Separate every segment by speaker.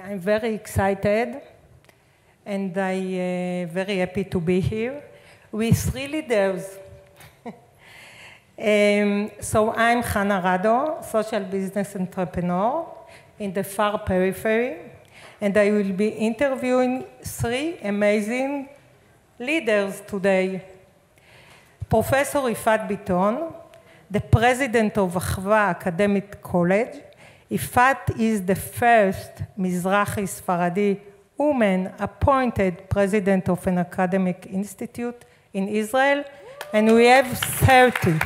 Speaker 1: I'm very excited, and I'm very happy to be here with three leaders. So I'm Hannah Rado, social business entrepreneur in the far periphery, and I will be interviewing three amazing leaders today. Professor Yifat Biton, the president of Achva Academic College. Yifat is the first Mizrahi Sfaradi woman appointed president of an academic institute in Israel, and we have 30.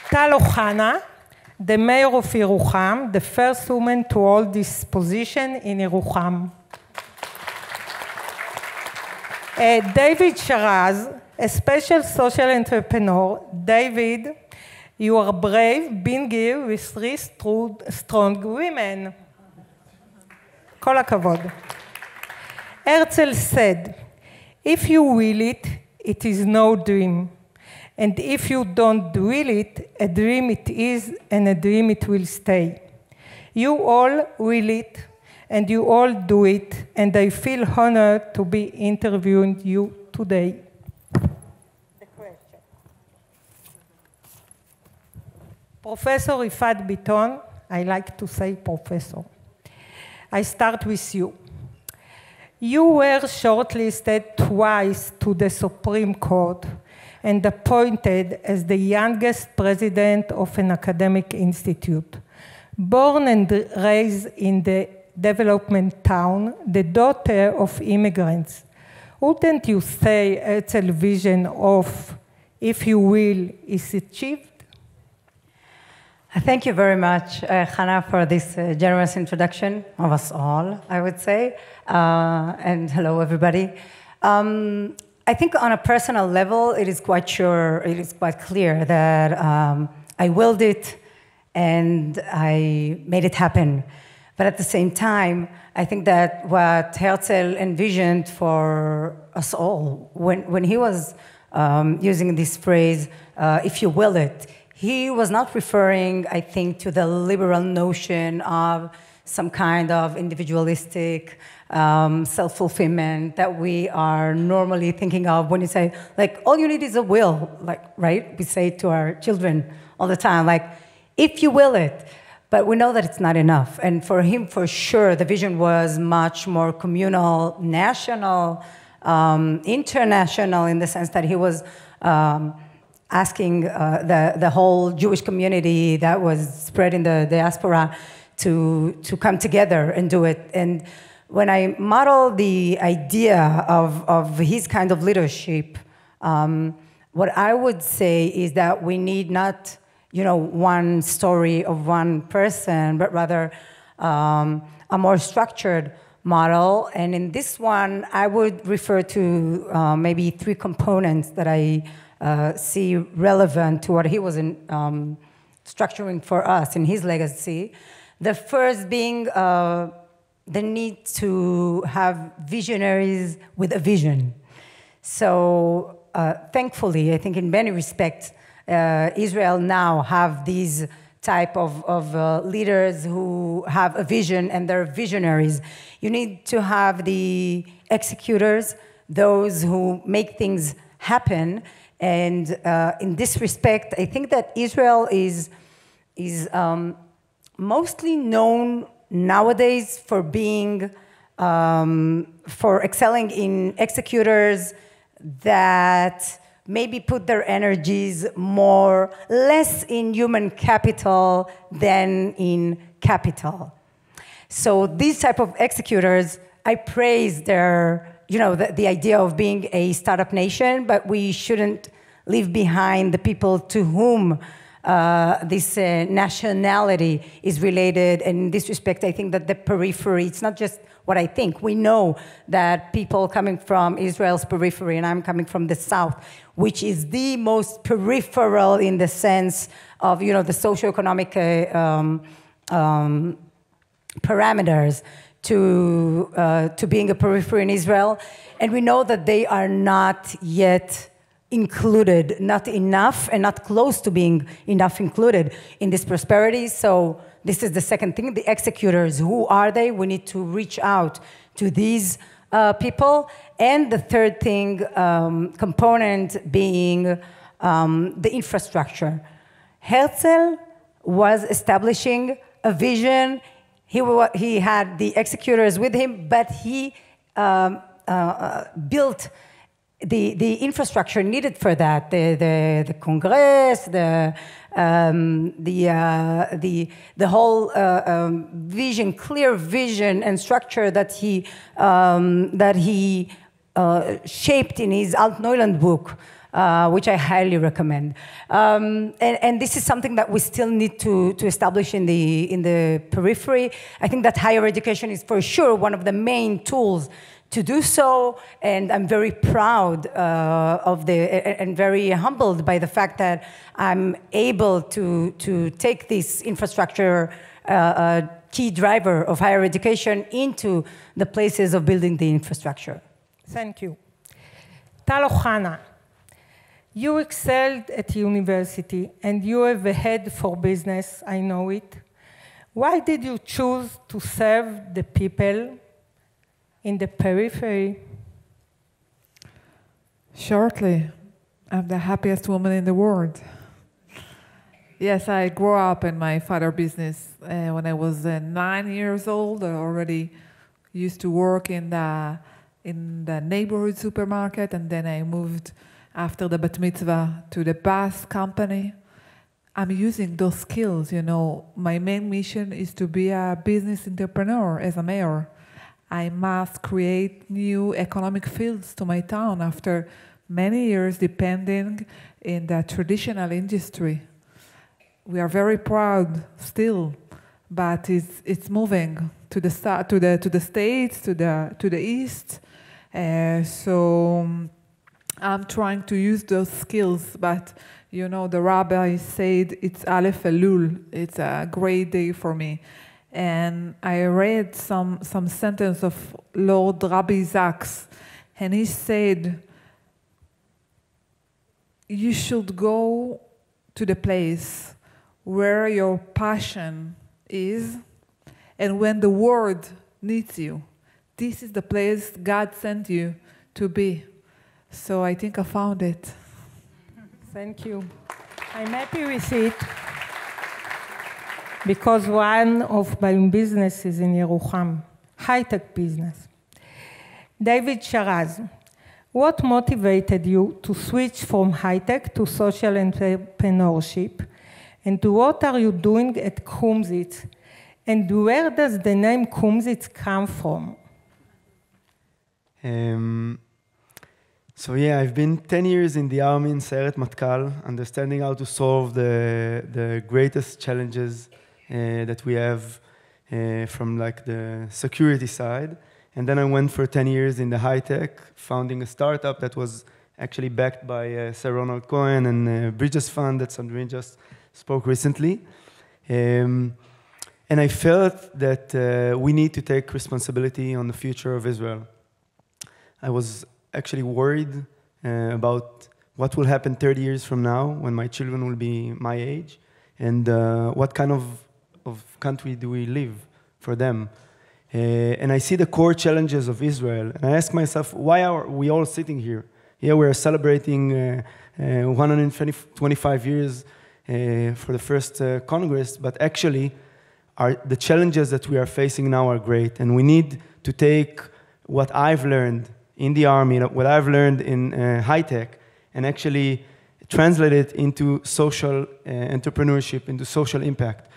Speaker 1: Tal Ohana, the mayor of Yerucham, the first woman to hold this position in Yerucham. David Sharaz, a special social entrepreneur. David, you are brave, being here with three strong women. Kol hakavod. Herzl said, if you will it, it is no dream. And if you don't will it, a dream it is, and a dream it will stay. You all will it, and you all do it, and I feel honored to be interviewing you today. The question. Professor Yifat Biton, I like to say professor. I start with you. You were shortlisted twice to the Supreme Court and appointed as the youngest president of an academic institute. Born and raised in the development town, the daughter of immigrants. Wouldn't you say Herzl's vision of, if you will, is achieved?
Speaker 2: Thank you very much, Hannah, for this generous introduction of us all, I would say. And hello, everybody. I think on a personal level, it is quite clear that I willed it and I made it happen. But at the same time, I think that what Herzl envisioned for us all, when he was using this phrase, if you will it, he was not referring, I think, to the liberal notion of some kind of individualistic self-fulfillment that we are normally thinking of when you say, like, all you need is a will, like, right? We say to our children all the time, like, if you will it. But we know that it's not enough. And for him, for sure, the vision was much more communal, national, international, in the sense that he was asking the whole Jewish community that was spread in the diaspora to come together and do it. And when I model the idea of his kind of leadership, what I would say is that we need not, one story of one person, but rather a more structured model. And in this one, I would refer to maybe three components that I see relevant to what he was structuring for us in his legacy. The first being the need to have visionaries with a vision. So thankfully, I think in many respects, Israel now have these type of leaders who have a vision and they're visionaries. You need to have the executors, those who make things happen. And in this respect, I think that Israel is mostly known nowadays for being, for excelling in executors that maybe put their energies less in human capital than in capital. So these type of executors, I praise their, the idea of being a startup nation, but we shouldn't leave behind the people to whom this nationality is related. And in this respect, I think that the periphery, it's not just what I think. We know that people coming from Israel's periphery, and I'm coming from the south, which is the most peripheral in the sense of, the socioeconomic parameters to being a periphery in Israel. And we know that they are not yet included, not enough, and not close to being enough included in this prosperity. So this is the second thing, the executors, who are they? We need to reach out to these people. And the third thing, component being the infrastructure. Herzl was establishing a vision. He had the executors with him, but he built the infrastructure needed for that, the Congress, the whole vision, clear vision and structure that he shaped in his Alt-Neuland book, which I highly recommend. And this is something that we still need to establish in the periphery. I think that higher education is for sure one of the main tools to do so, and I'm very proud and very humbled by the fact that I'm able to take this infrastructure key driver of higher education into the places of building the infrastructure.
Speaker 1: Thank you. Tal Ohana, you excelled at university and you have a head for business, I know it. Why did you choose to serve the people in the periphery?
Speaker 3: Shortly, I'm the happiest woman in the world. Yes, I grew up in my father's business. When I was 9 years old, I already used to work in the neighborhood supermarket, and then I moved after the bat mitzvah to the bus company. I'm using those skills, you know. My main mission is to be a business entrepreneur as a mayor. I must create new economic fields to my town after many years depending in the traditional industry. We are very proud still, but it's moving to the states, to the east. So I'm trying to use those skills, but you know, the rabbi said it's Aleph Elul. It's a great day for me. And I read some sentence of Lord Rabbi Sachs, and he said, you should go to the place where your passion is, and when the world needs you, this is the place God sent you to be. So I think I found it.
Speaker 1: Thank you. I'm happy with it, because one of my businesses in Yerucham, high-tech business. David Sharaz, what motivated you to switch from high-tech to social entrepreneurship? And what are you doing at Kumzits? And where does the name Kumzits come from?
Speaker 4: So yeah, I've been 10 years in the army in Sayeret Matkal, understanding how to solve the greatest challenges that we have from like the security side. And then I went for 10 years in the high tech, founding a startup that was actually backed by Sir Ronald Cohen and Bridges Fund that Sandrine just spoke recently. And I felt that we need to take responsibility on the future of Israel. I was actually worried about what will happen 30 years from now when my children will be my age, and what kind of country do we live for them. And I see the core challenges of Israel, and I ask myself, why are we all sitting here? Yeah, we're celebrating 125 years for the first Congress, but actually the challenges that we are facing now are great, and we need to take what I've learned in the army, what I've learned in high tech, and actually translate it into social entrepreneurship, into social impact.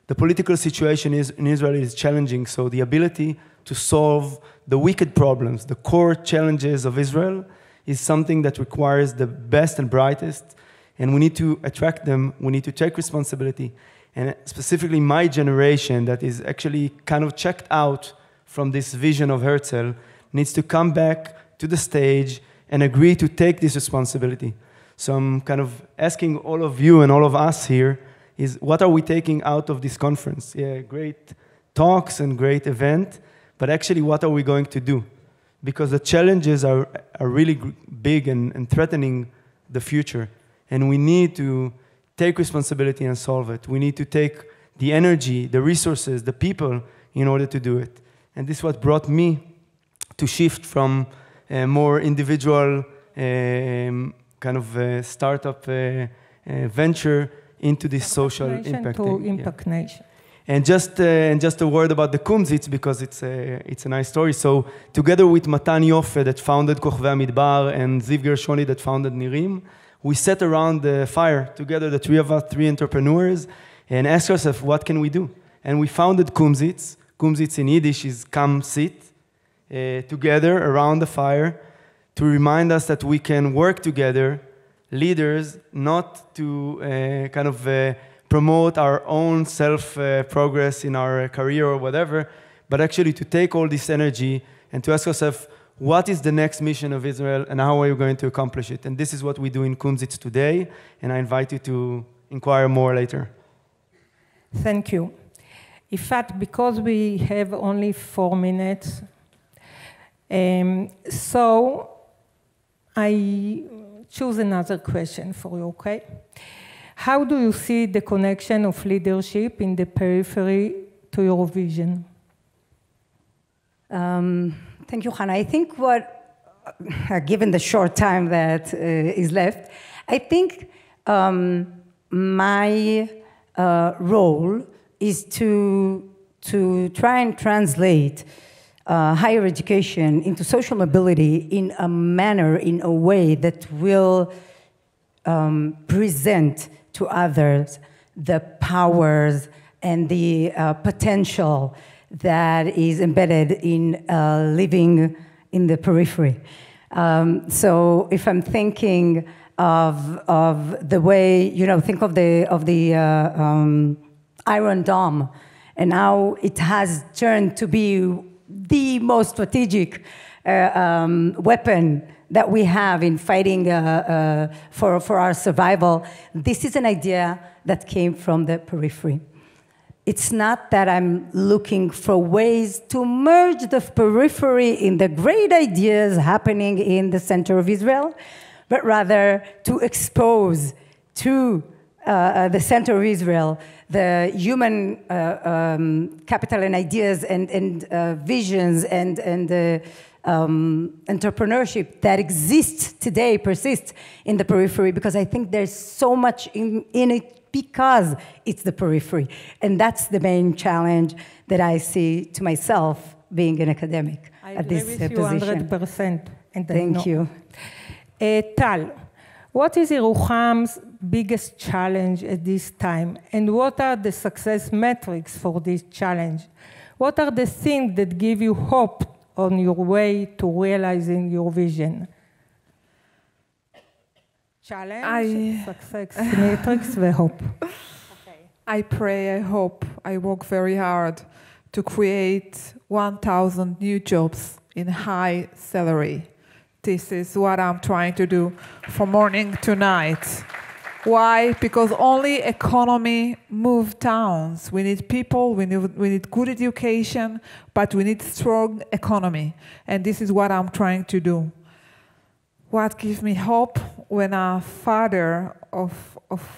Speaker 4: The political situation in Israel is challenging, so the ability to solve the wicked problems, the core challenges of Israel, is something that requires the best and brightest, and we need to attract them, we need to take responsibility, and specifically my generation that is actually kind of checked out from this vision of Herzl needs to come back to the stage and agree to take this responsibility. So I'm kind of asking all of you and all of us here is what are we taking out of this conference? Yeah, great talks and great event, but actually what are we going to do? Because the challenges are really big and threatening the future. And we need to take responsibility and solve it. We need to take the energy, the resources, the people in order to do it. And this is what brought me to shift from a more individual kind of startup venture into this social impact.
Speaker 1: To Impact Nation.
Speaker 4: And just a word about the Kumzits, because it's a nice story. So together with Matan Yofe that founded Kochvei HaMidbar and Ziv Gershoni that founded Nirim, we sat around the fire together, the three of us, three entrepreneurs, and asked ourselves, what can we do? And we founded Kumzits. Kumzits in Yiddish is come sit, together around the fire to remind us that we can work together, leaders, not to kind of promote our own self-progress in our career or whatever, but actually to take all this energy and to ask ourselves, what is the next mission of Israel and how are you going to accomplish it? And this is what we do in Kumzits today, and I invite you to inquire more later.
Speaker 1: Thank you. In fact, because we have only 4 minutes, so I choose another question for you, okay? How do you see the connection of leadership in the periphery to your vision?
Speaker 2: Thank you, Hannah. I think given the short time that is left, I think my role is to try and translate higher education into social mobility in a manner, in a way that will present to others the powers and the potential that is embedded in living in the periphery. So if I'm thinking of the way, think of the Iron Dome, and how it has turned to be the most strategic weapon that we have in fighting for our survival. This is an idea that came from the periphery. It's not that I'm looking for ways to merge the periphery in the great ideas happening in the center of Israel, but rather to expose to the center of Israel the human capital and ideas and visions and entrepreneurship that exists today, persists in the periphery, because I think there's so much in it because it's the periphery. And that's the main challenge that I see to myself being an academic at this position.
Speaker 1: I agree with you 100%. And
Speaker 2: Thank you.
Speaker 1: Tal, what is Yerucham's biggest challenge at this time? And what are the success metrics for this challenge? What are the things that give you hope on your way to realizing your vision? Challenge, success metrics, and hope.
Speaker 3: I pray, I hope, I work very hard to create 1,000 new jobs in high salary. This is what I'm trying to do from morning to night. Why? Because only economy moves towns. We need people, we need good education, but we need strong economy. And this is what I'm trying to do. What gives me hope? When a father of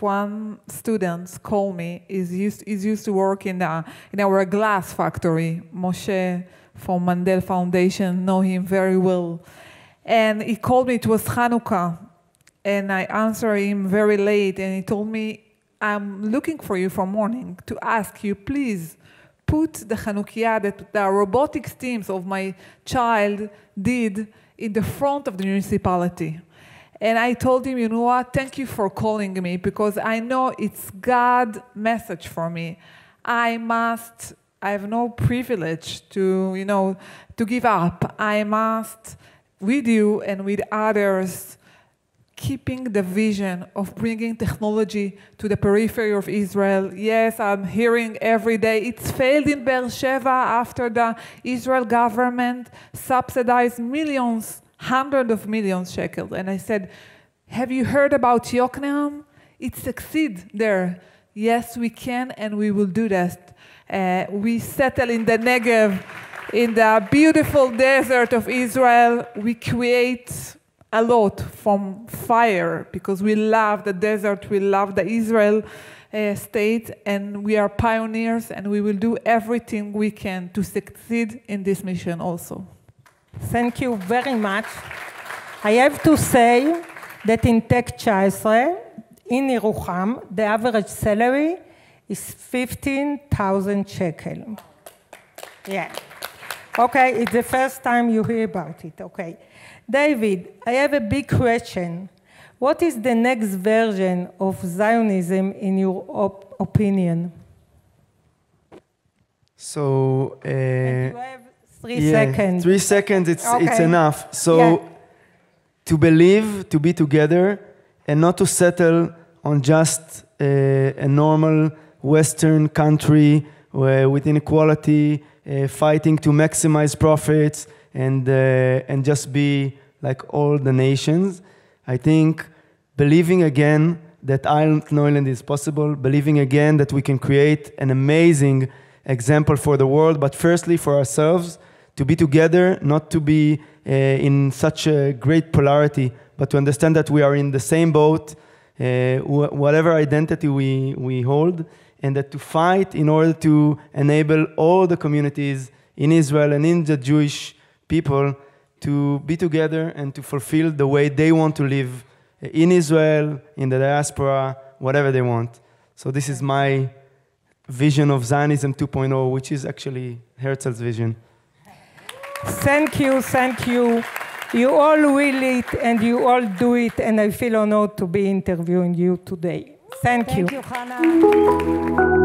Speaker 3: one student called me, is used to work in our glass factory. Moshe from Mandel Foundation know him very well. And he called me, it was Hanukkah. And I answered him very late, and he told me, I'm looking for you from morning to ask you, please put the Chanukiah that the robotics teams of my child did in the front of the municipality. And I told him, you know what, thank you for calling me, because I know it's God's message for me. I have no privilege to give up. I must, with you and with others, keeping the vision of bringing technology to the periphery of Israel. Yes, I'm hearing every day, it's failed in Beersheba after the Israel government subsidized millions, hundreds of millions shekels. And I said, have you heard about Yokneam? It succeeds there. Yes, we can, and we will do that. We settle in the Negev, in the beautiful desert of Israel. We create a lot from fire, because we love the desert, we love the Israel, state, and we are pioneers, and we will do everything we can to succeed in this mission also.
Speaker 1: Thank you very much. I have to say that in Tech 19, in Yerucham, the average salary is 15,000 shekel. Yeah. Okay, it's the first time you hear about it. Okay. David, I have a big question. What is the next version of Zionism in your opinion?
Speaker 4: So,
Speaker 1: And you have 3 seconds.
Speaker 4: 3 seconds, it's
Speaker 1: Okay.
Speaker 4: enough. So,
Speaker 1: Yeah.
Speaker 4: to believe, to be together, and not to settle on just a normal Western country with inequality, fighting to maximize profits, and just be like all the nations. I think believing again that Island Neuland is possible, believing again that we can create an amazing example for the world, but firstly for ourselves, to be together, not to be in such a great polarity, but to understand that we are in the same boat, whatever identity we hold, and that to fight in order to enable all the communities in Israel and in the Jewish people to be together and to fulfill the way they want to live in Israel, in the diaspora, whatever they want. So this is my vision of Zionism 2.0, which is actually Herzl's vision.
Speaker 1: Thank you, thank you. You all will it and you all do it, and I feel honored to be interviewing you today. Thank you.
Speaker 2: Thank you, Hannah.